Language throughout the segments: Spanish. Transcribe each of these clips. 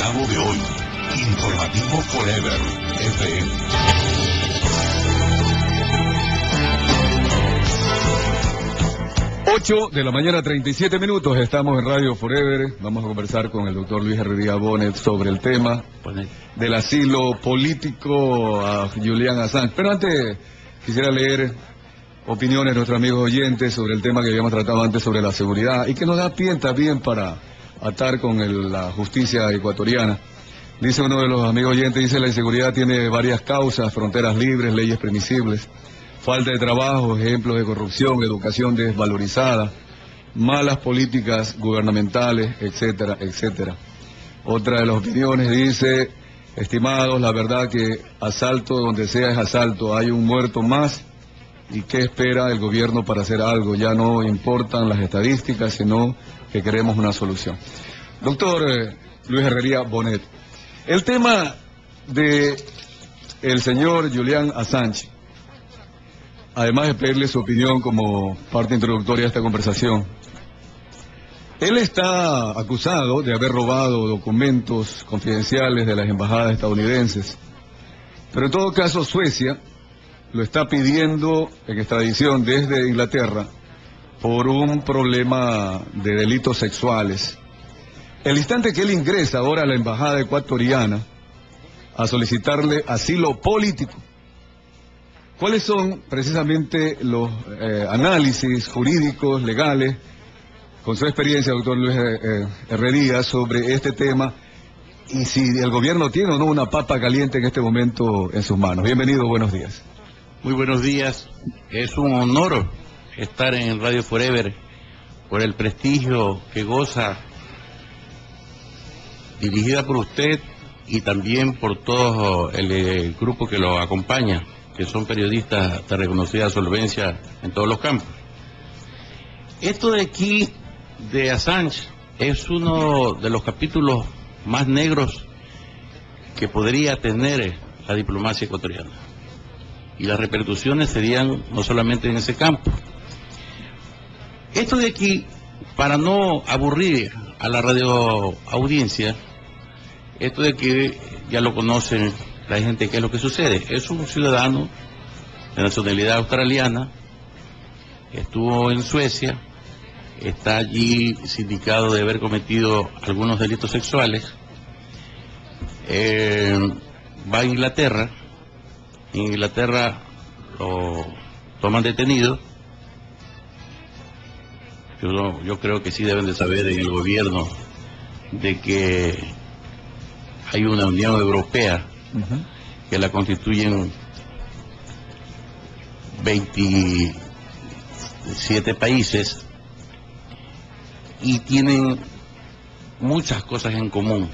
Chicago de hoy. Informativo Forever FM. 8:37 a.m. Estamos en Radio Forever. Vamos a conversar con el doctor Luis Herrería Bonet sobre el tema del asilo político a Julian Assange. Pero antes quisiera leer opiniones de nuestros amigos oyentes sobre el tema que habíamos tratado antes sobre la seguridad y que nos da pie también para atar con la justicia ecuatoriana. Dice uno de los amigos oyentes, dice: la inseguridad tiene varias causas: fronteras libres, leyes permisibles, falta de trabajo, ejemplos de corrupción, educación desvalorizada, malas políticas gubernamentales, etcétera, etcétera. Otra de las opiniones dice: estimados, la verdad que asalto donde sea es asalto, hay un muerto más, ¿y qué espera el gobierno para hacer algo? Ya no importan las estadísticas, sino que queremos una solución. Doctor Luis Herrería Bonet, el tema de el señor Julian Assange, además de pedirle su opinión como parte introductoria de esta conversación, él está acusado de haber robado documentos confidenciales de las embajadas estadounidenses, pero en todo caso Suecia lo está pidiendo en extradición desde Inglaterra por un problema de delitos sexuales. El instante que él ingresa ahora a la embajada ecuatoriana a solicitarle asilo político, ¿cuáles son precisamente los análisis jurídicos, legales, con su experiencia, doctor Luis Herrería, sobre este tema, y si el gobierno tiene o no una papa caliente en este momento en sus manos? Bienvenido, buenos días. Muy buenos días. Es un honor estar en Radio Forever por el prestigio que goza, dirigida por usted y también por todo el grupo que lo acompaña, que son periodistas de reconocida solvencia en todos los campos. Esto de aquí, de Assange, es uno de los capítulos más negros que podría tener la diplomacia ecuatoriana. Y las repercusiones serían no solamente en ese campo. Esto de aquí, para no aburrir a la radio audiencia, esto de que ya lo conocen la gente, ¿qué es lo que sucede? Es un ciudadano de nacionalidad australiana, estuvo en Suecia, está allí sindicado de haber cometido algunos delitos sexuales, va a Inglaterra, en Inglaterra lo toman detenido. Yo creo que sí deben de saber en el gobierno de que hay una Unión Europea que la constituyen 27 países y tienen muchas cosas en común.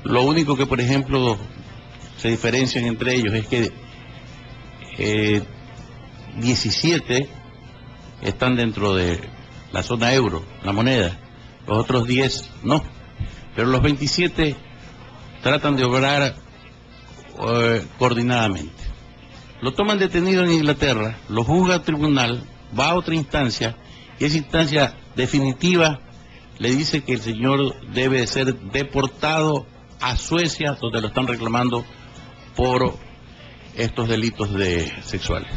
Lo único que, por ejemplo, se diferencian entre ellos es que 17 están dentro de la zona euro, la moneda, los otros 10 no, pero los 27 tratan de obrar coordinadamente. Lo toman detenido en Inglaterra, lo juzga el tribunal, va a otra instancia, y esa instancia definitiva le dice que el señor debe ser deportado a Suecia, donde lo están reclamando por estos delitos sexuales.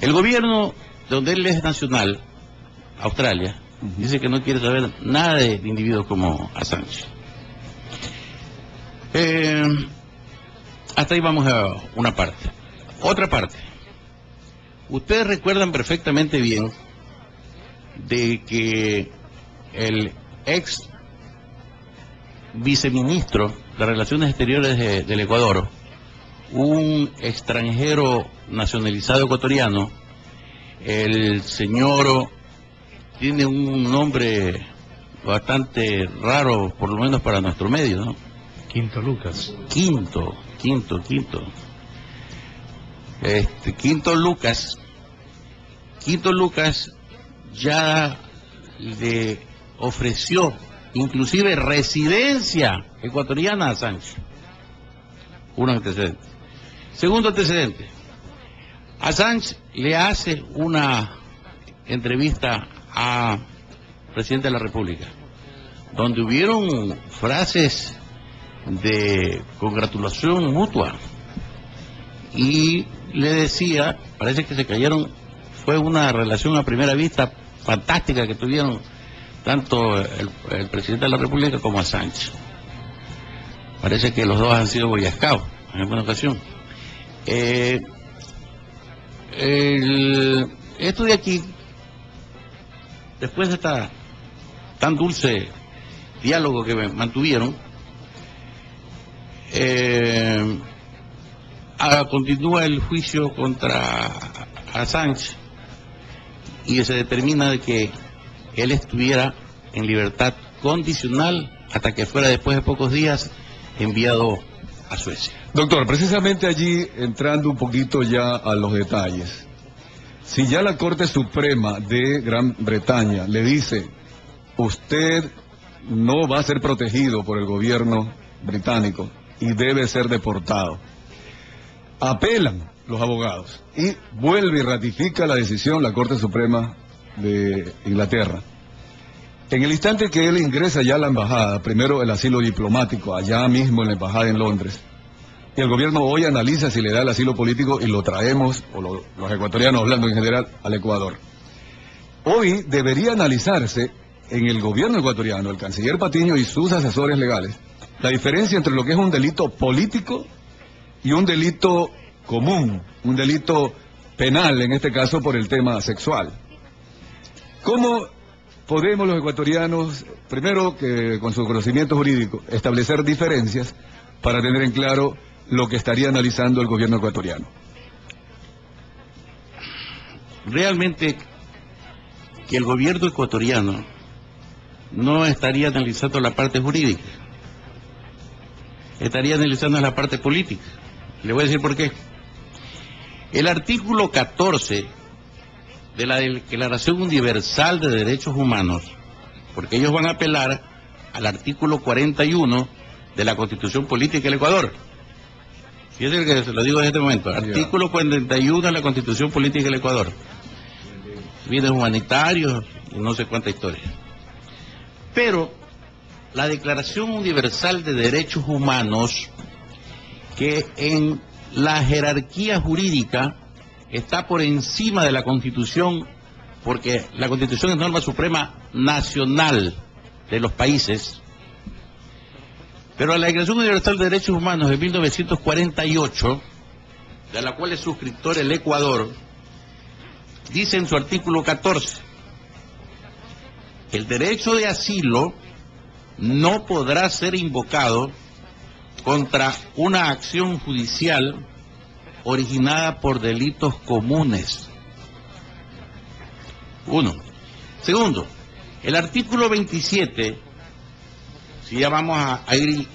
El gobierno, donde él es nacional, Australia, dice que no quiere saber nada de individuos como Assange. Hasta ahí vamos a una parte. Otra parte. Ustedes recuerdan perfectamente bien de que el ex viceministro de Relaciones Exteriores del Ecuador, un extranjero nacionalizado ecuatoriano, el señor tiene un nombre bastante raro, por lo menos para nuestro medio, ¿no? Quinto Lucas. Quinto Lucas ya le ofreció inclusive residencia ecuatoriana a Assange. Un antecedente. Segundo antecedente. Assange le hace una entrevista a presidente de la República, donde hubieron frases de congratulación mutua. Y le decía, parece que se cayeron, fue una relación a primera vista fantástica que tuvieron tanto el presidente de la República como Assange. Parece que los dos han sido Boy Scouts en alguna ocasión. Esto de aquí, después de esta tan dulce diálogo que mantuvieron, continúa el juicio contra Assange y se determina de que él estuviera en libertad condicional hasta que fuera después de pocos días enviado a Suecia. Doctor, precisamente allí, entrando un poquito ya a los detalles, si ya la Corte Suprema de Gran Bretaña le dice, usted no va a ser protegido por el gobierno británico y debe ser deportado, apelan los abogados y vuelve y ratifica la decisión la Corte Suprema de Inglaterra. En el instante que él ingresa ya a la embajada, primero el asilo diplomático, allá mismo en la embajada en Londres, y el gobierno hoy analiza si le da el asilo político y lo traemos, o los ecuatorianos hablando en general, al Ecuador. Hoy debería analizarse en el gobierno ecuatoriano, el canciller Patiño y sus asesores legales, la diferencia entre lo que es un delito político y un delito común, un delito penal, en este caso por el tema sexual. ¿Cómo podemos los ecuatorianos, primero que con su conocimiento jurídico, establecer diferencias para tener en claro lo que estaría analizando el gobierno ecuatoriano? Realmente que el gobierno ecuatoriano no estaría analizando la parte jurídica, estaría analizando la parte política. Le voy a decir por qué. El artículo 14 de la Declaración Universal de Derechos Humanos, porque ellos van a apelar al artículo 41 de la Constitución Política del Ecuador. Fíjense que se lo digo en este momento. Artículo 41 de la Constitución Política del Ecuador. Bienes humanitarios y no sé cuánta historia. Pero la Declaración Universal de Derechos Humanos, que en la jerarquía jurídica está por encima de la Constitución, porque la Constitución es norma suprema nacional de los países, pero la Declaración Universal de Derechos Humanos de 1948, de la cual es suscriptor el Ecuador, dice en su artículo 14, el derecho de asilo no podrá ser invocado contra una acción judicial originada por delitos comunes. Uno. Segundo, el artículo 27, si ya vamos a ir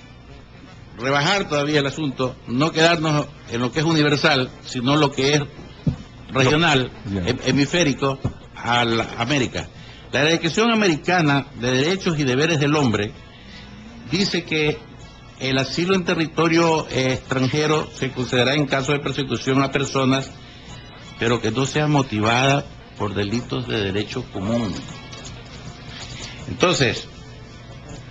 rebajar todavía el asunto, no quedarnos en lo que es universal, sino lo que es regional, hemisférico, a la América. La Declaración Americana de Derechos y Deberes del Hombre dice que el asilo en territorio extranjero se concederá en caso de persecución a personas, pero que no sea motivada por delitos de derecho común. Entonces,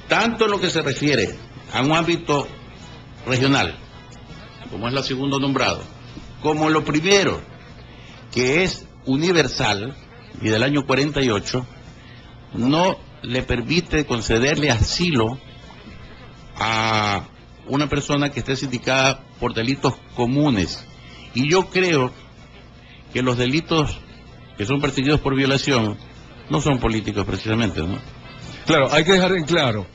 tanto en lo que se refiere a un ámbito regional, como es lo segundo nombrado, como lo primero, que es universal, y del año 48, no le permite concederle asilo a una persona que esté sindicada por delitos comunes. Y yo creo que los delitos que son perseguidos por violación no son políticos precisamente, ¿no? Claro, hay que dejar en claro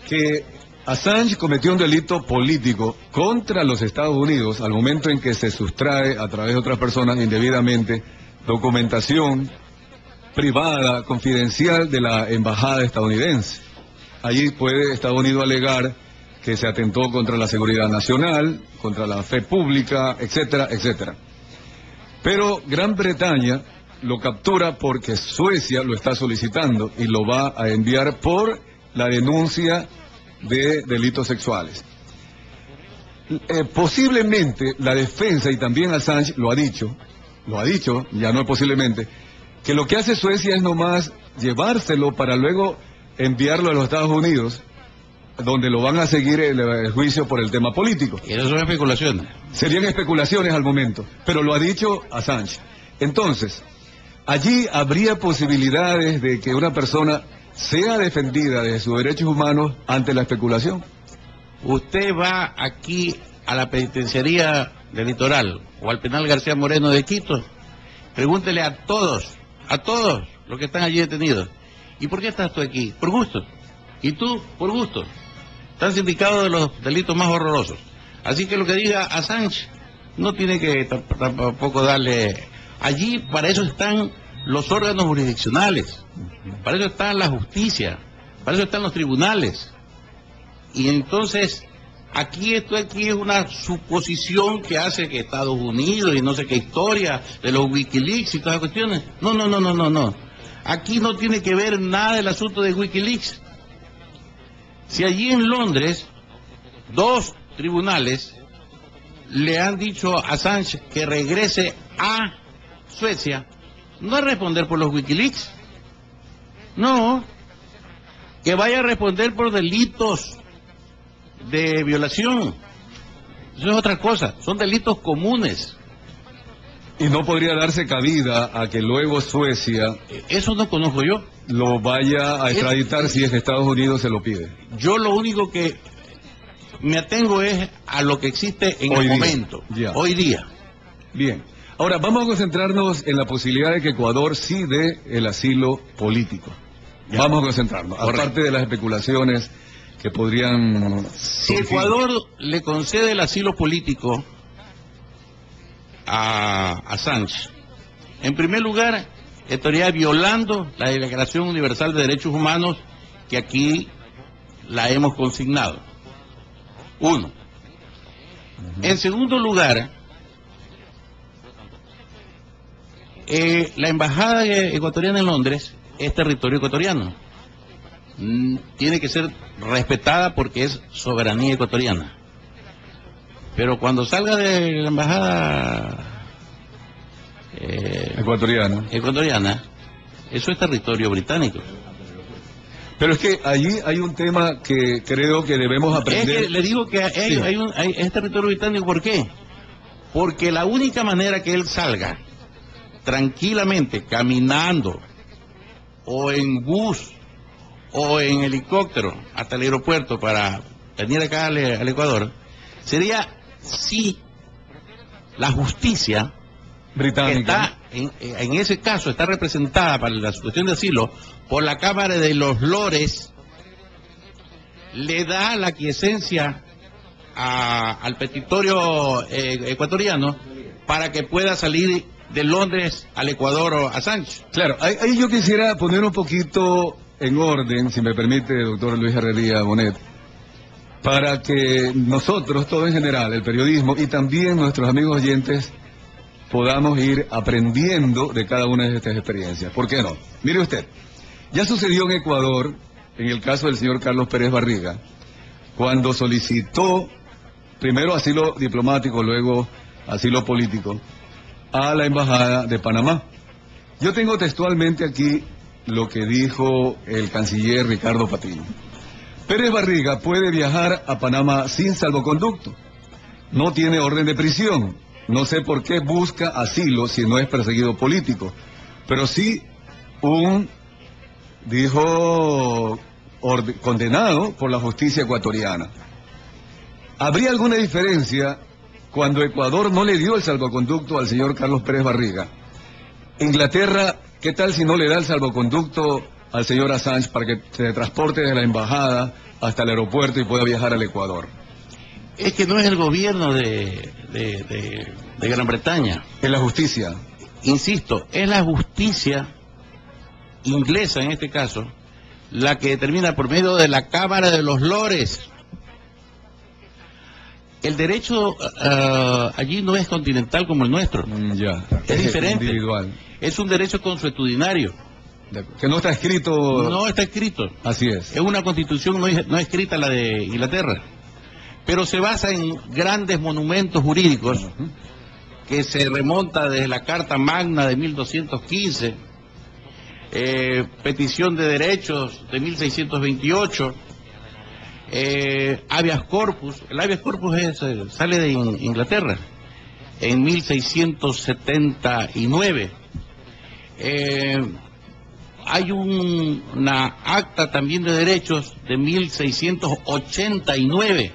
que Assange cometió un delito político contra los Estados Unidos al momento en que se sustrae a través de otras personas indebidamente documentación privada, confidencial de la embajada estadounidense. Allí puede Estados Unidos alegar que se atentó contra la seguridad nacional, contra la fe pública, etcétera, etcétera. Pero Gran Bretaña lo captura porque Suecia lo está solicitando y lo va a enviar por la denuncia de delitos sexuales. Posiblemente la defensa, y también Assange lo ha dicho, ya no posiblemente, que lo que hace Suecia es nomás llevárselo para luego enviarlo a los Estados Unidos, donde lo van a seguir el juicio por el tema político. Y eso son especulaciones. Serían especulaciones al momento, pero lo ha dicho Assange. Entonces, allí habría posibilidades de que una persona sea defendida de sus derechos humanos ante la especulación. Usted va aquí a la penitenciaría del Litoral o al penal García Moreno de Quito, pregúntele a todos los que están allí detenidos, ¿y por qué estás tú aquí? Por gusto. ¿Y tú? Por gusto. Están sindicados de los delitos más horrorosos. Así que lo que diga Assange no tiene que tampoco darle... Allí para eso están los órganos jurisdiccionales, para eso está la justicia, para eso están los tribunales. Y entonces, esto aquí es una suposición que hace que Estados Unidos y no sé qué historia de los Wikileaks y todas las cuestiones. No. Aquí no tiene que ver nada el asunto de Wikileaks. Si allí en Londres, 2 tribunales le han dicho a Assange que regrese a Suecia, no es responder por los Wikileaks. No. Que vaya a responder por delitos de violación. Eso es otra cosa, son delitos comunes. Y no podría darse cabida a que luego Suecia... Eso no conozco yo. Lo vaya a extraditar si es que Estados Unidos se lo pide. Yo lo único que me atengo es a lo que existe en el momento, hoy día. Bien. Ahora, vamos a concentrarnos en la posibilidad de que Ecuador sí dé el asilo político. Vamos a concentrarnos, aparte de las especulaciones que podrían... Si Ecuador le concede el asilo político a Assange, en primer lugar, estaría violando la Declaración Universal de Derechos Humanos que aquí la hemos consignado. 1. En segundo lugar, la embajada ecuatoriana en Londres es territorio ecuatoriano. Tiene que ser respetada porque es soberanía ecuatoriana. Pero cuando salga de la embajada ecuatoriana, eso es territorio británico. Pero es que allí hay un tema que creo que debemos aprender. Es que le digo que es territorio británico, ¿por qué? Porque la única manera que él salga tranquilamente, caminando, o en bus, o en helicóptero, hasta el aeropuerto para venir acá al Ecuador, sería si la justicia británica, en ese caso, está representada para la cuestión de asilo por la Cámara de los Lores, le da la aquiescencia al petitorio ecuatoriano para que pueda salir de Londres al Ecuador o a Assange. Claro, ahí yo quisiera poner un poquito en orden, si me permite, doctor Luis Herrería Bonet, para que nosotros, todo en general, el periodismo y también nuestros amigos oyentes, podamos ir aprendiendo de cada una de estas experiencias. ¿Por qué no? Mire usted, ya sucedió en Ecuador, en el caso del señor Carlos Pérez Barriga, cuando solicitó primero asilo diplomático, luego asilo político, a la Embajada de Panamá. Yo tengo textualmente aquí lo que dijo el canciller Ricardo Patiño. Pérez Barriga puede viajar a Panamá sin salvoconducto. No tiene orden de prisión. No sé por qué busca asilo si no es perseguido político. Pero sí condenado por la justicia ecuatoriana. ¿Habría alguna diferencia cuando Ecuador no le dio el salvoconducto al señor Carlos Pérez Barriga? Inglaterra, ¿qué tal si no le da el salvoconducto al señor Assange para que se transporte desde la embajada hasta el aeropuerto y pueda viajar al Ecuador? Es que no es el gobierno de Gran Bretaña. Es la justicia. Insisto, es la justicia inglesa en este caso la que determina por medio de la Cámara de los Lores. El derecho allí no es continental como el nuestro. Es diferente. Individual. Es un derecho consuetudinario. Que no está escrito. No está escrito. Así es. Es una constitución no escrita, la de Inglaterra. Pero se basa en grandes monumentos jurídicos que se remonta desde la Carta Magna de 1215. petición de derechos de 1628, habeas corpus. El habeas corpus sale de Inglaterra en 1679. Hay una acta también de derechos de 1689.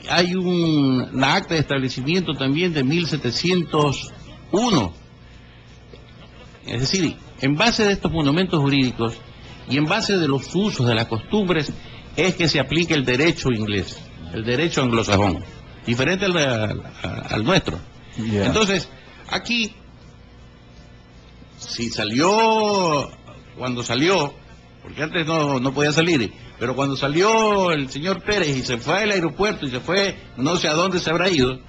Hay una acta de establecimiento también de 1701. Es decir, en base de estos monumentos jurídicos y en base de los usos, de las costumbres, es que se aplica el derecho inglés, el derecho anglosajón, diferente al nuestro. Yeah. Entonces, aquí, si salió, cuando salió, porque antes no podía salir, pero cuando salió el señor Pérez y se fue al aeropuerto y se fue, no sé a dónde se habrá ido,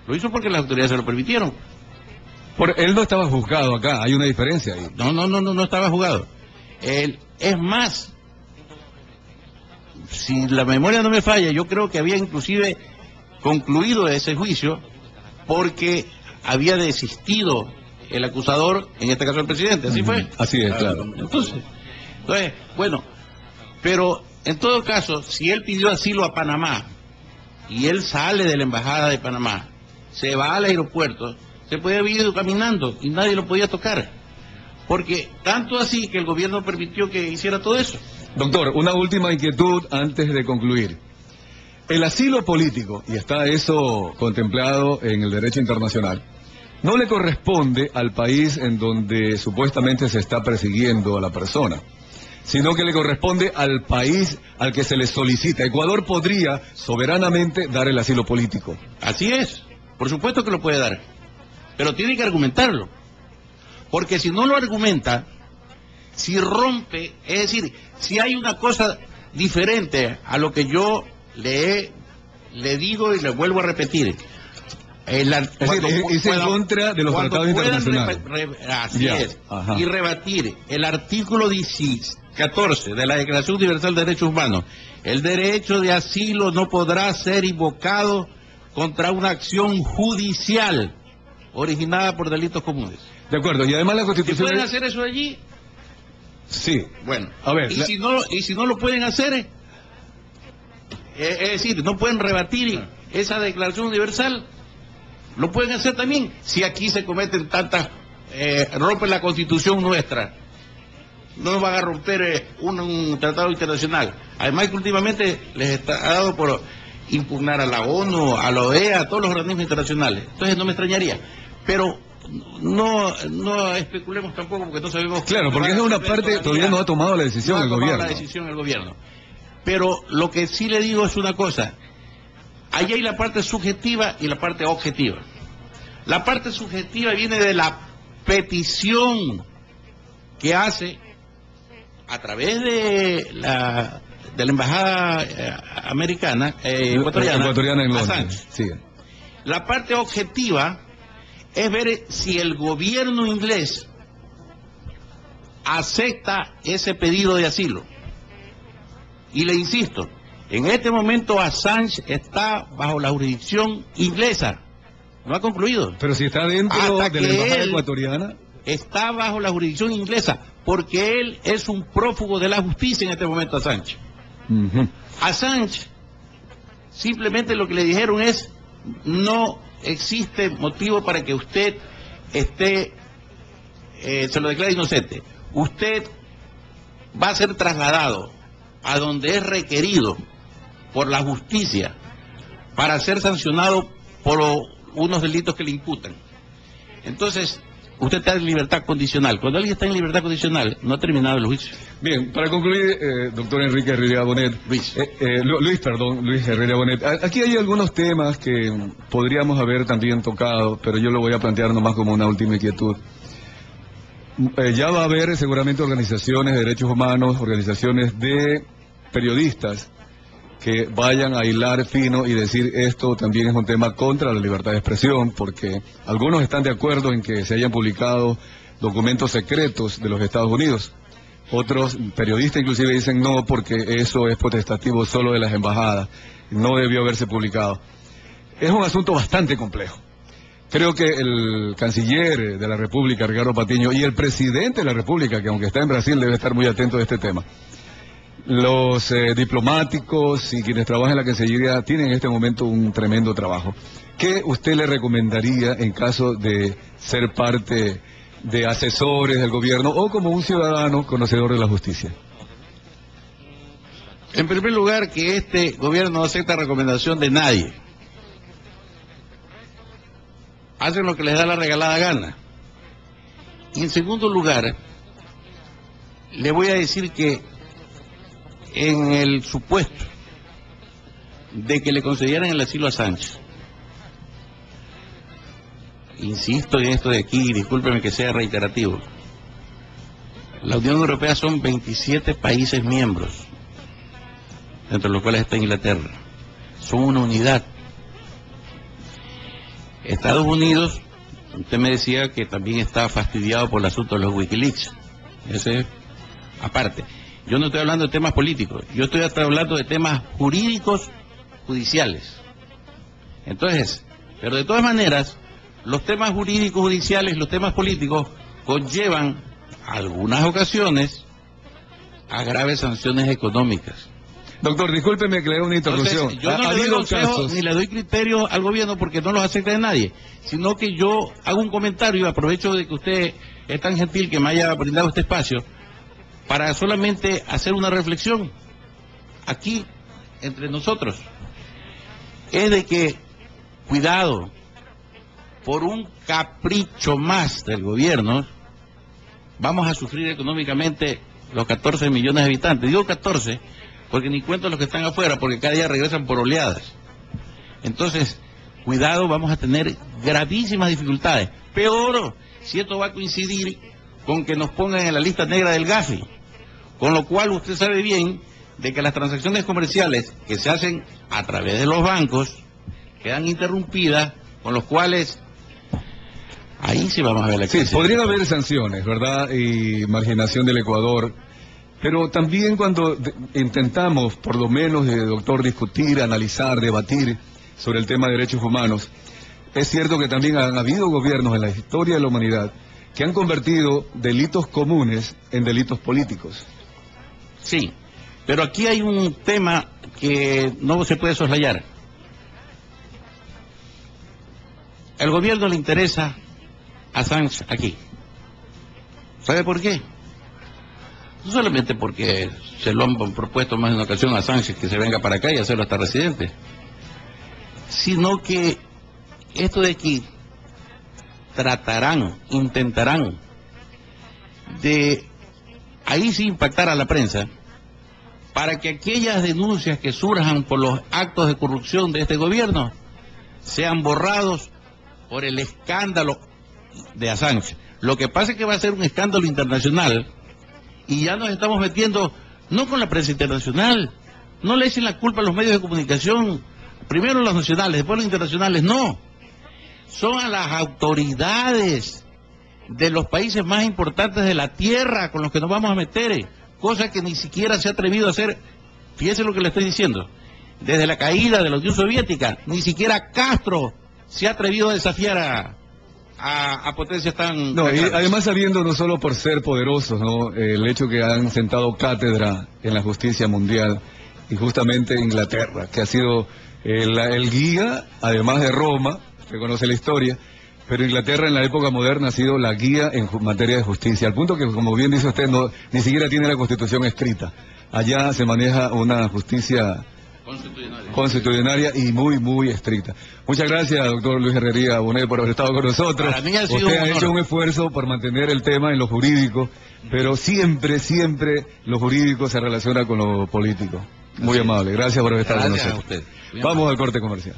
lo hizo porque las autoridades se lo permitieron. Él no estaba juzgado acá, hay una diferencia ahí. No estaba juzgado. Es más, si la memoria no me falla, yo creo que había inclusive concluido ese juicio porque había desistido el acusador, en este caso el presidente, ¿así fue? Así es, claro. Entonces, bueno, pero en todo caso, si él pidió asilo a Panamá y él sale de la embajada de Panamá, se va al aeropuerto, se podía haber ido caminando y nadie lo podía tocar, porque tanto así que el gobierno permitió que hiciera todo eso. Doctor, una última inquietud antes de concluir. El asilo político, y está eso contemplado en el derecho internacional, no le corresponde al país en donde supuestamente se está persiguiendo a la persona, sino que le corresponde al país al que se le solicita. Ecuador podría soberanamente dar el asilo político. Así es, por supuesto que lo puede dar, pero tiene que argumentarlo, porque si no lo argumenta, si rompe, es decir, si hay una cosa diferente a lo que yo le digo y le vuelvo a repetir, es en contra de los tratados internacionales. Así es, y rebatir el artículo 14 de la Declaración Universal de Derechos Humanos, el derecho de asilo no podrá ser invocado contra una acción judicial originada por delitos comunes. De acuerdo, y además la Constitución... ¿Pueden hacer eso allí? Sí. Bueno, a ver, si no lo pueden hacer, es decir, no pueden rebatir esa Declaración Universal, lo pueden hacer también si aquí se cometen tantas, rompen la Constitución nuestra, no van a romper un tratado internacional. Además que últimamente les está dado por impugnar a la ONU, a la OEA, a todos los organismos internacionales. Entonces no me extrañaría, pero no especulemos tampoco porque no sabemos. Claro, porque es una parte, todavía no ha tomado la decisión el gobierno. Pero lo que sí le digo es una cosa: ahí hay la parte subjetiva y la parte objetiva. La parte subjetiva viene de la petición que hace a través de la embajada americana, ecuatoriana en Londres. Sí. La parte objetiva es ver si el gobierno inglés acepta ese pedido de asilo. Y le insisto, en este momento Assange está bajo la jurisdicción inglesa, no ha concluido. Pero si está dentro de la embajada ecuatoriana. Está bajo la jurisdicción inglesa, porque él es un prófugo de la justicia en este momento, Assange. Assange, simplemente lo que le dijeron es: no existe motivo para que usted se lo declare inocente. Usted va a ser trasladado a donde es requerido por la justicia para ser sancionado por unos delitos que le imputan. Entonces, usted está en libertad condicional. Cuando alguien está en libertad condicional, no ha terminado el juicio. Bien, para concluir, doctor Enrique Herrera Bonet, Luis Herrera Bonet, aquí hay algunos temas que podríamos haber también tocado, pero yo lo voy a plantear nomás como una última inquietud. Ya va a haber seguramente organizaciones de derechos humanos, organizaciones de periodistas que vayan a hilar fino y decir esto también es un tema contra la libertad de expresión, porque algunos están de acuerdo en que se hayan publicado documentos secretos de los Estados Unidos. Otros periodistas inclusive dicen no, porque eso es potestativo solo de las embajadas, no debió haberse publicado. Es un asunto bastante complejo. Creo que el canciller de la República, Ricardo Patiño, y el presidente de la República, que aunque está en Brasil, debe estar muy atento a este tema. Los diplomáticos y quienes trabajan en la Cancillería tienen en este momento un tremendo trabajo. ¿Qué usted le recomendaría en caso de ser parte de asesores del gobierno o como un ciudadano conocedor de la justicia? En primer lugar, que este gobierno no acepta recomendación de nadie. Hacen lo que les da la regalada gana. Y en segundo lugar, le voy a decir que en el supuesto de que le concedieran el asilo a Sánchez, insisto en esto de aquí, discúlpeme que sea reiterativo, la Unión Europea son 27 países miembros, entre los cuales está Inglaterra. Son una unidad. Estados Unidos, usted me decía que también está fastidiado por el asunto de los Wikileaks. Ese es aparte. Yo no estoy hablando de temas políticos, yo estoy hablando de temas jurídicos, judiciales. Entonces, pero de todas maneras, los temas jurídicos, judiciales, los temas políticos conllevan, algunas ocasiones, a graves sanciones económicas. Doctor, discúlpeme que le haga una interrupción. Entonces, yo no le doy consejos ni le doy criterios al gobierno porque no los acepta de nadie, sino que yo hago un comentario, aprovecho de que usted es tan gentil que me haya brindado este espacio, para solamente hacer una reflexión aquí entre nosotros. Es de que, cuidado, por un capricho más del gobierno, vamos a sufrir económicamente los 14 millones de habitantes. Digo 14 porque ni cuento los que están afuera, porque cada día regresan por oleadas. Entonces, cuidado, vamos a tener gravísimas dificultades. Peor si esto va a coincidir con que nos pongan en la lista negra del Gafi, con lo cual usted sabe bien de que las transacciones comerciales que se hacen a través de los bancos quedan interrumpidas, con los cuales ahí sí vamos a ver la crisis. Sí, podrían haber sanciones, ¿verdad? Y marginación del Ecuador. Pero también cuando intentamos, por lo menos, doctor, discutir, analizar, debatir sobre el tema de derechos humanos, es cierto que también han habido gobiernos en la historia de la humanidad que han convertido delitos comunes en delitos políticos. Sí, pero aquí hay un tema que no se puede soslayar. El gobierno le interesa a Sánchez aquí. ¿Sabe por qué? No solamente porque se lo han propuesto más de una ocasión a Sánchez que se venga para acá y hacerlo hasta residente, sino que esto de aquí intentarán de ahí sí impactar a la prensa para que aquellas denuncias que surjan por los actos de corrupción de este gobierno sean borrados por el escándalo de Assange. Lo que pasa es que va a ser un escándalo internacional y ya nos estamos metiendo no con la prensa internacional, no le echen la culpa a los medios de comunicación, primero los nacionales, después los internacionales, no. Son a las autoridades de los países más importantes de la tierra con los que nos vamos a meter, cosa que ni siquiera se ha atrevido a hacer. Fíjese lo que le estoy diciendo, desde la caída de la Unión Soviética, ni siquiera Castro se ha atrevido a desafiar a potencias tan... No, y además sabiendo no solo por ser poderosos, ¿no? El hecho que han sentado cátedra en la justicia mundial, y justamente Inglaterra, que ha sido el guía, además de Roma, usted conoce la historia, pero Inglaterra en la época moderna ha sido la guía en materia de justicia, al punto que, como bien dice usted, ni siquiera tiene la Constitución escrita. Allá se maneja una justicia constitucionaria y muy, muy estricta. Muchas gracias, doctor Luis Herrería Bonet, por haber estado con nosotros. Para mí ha sido usted ha hecho un esfuerzo por mantener el tema en lo jurídico, pero siempre lo jurídico se relaciona con lo político. Muy amable, gracias por haber estado con nosotros. A usted. Vamos al corte comercial.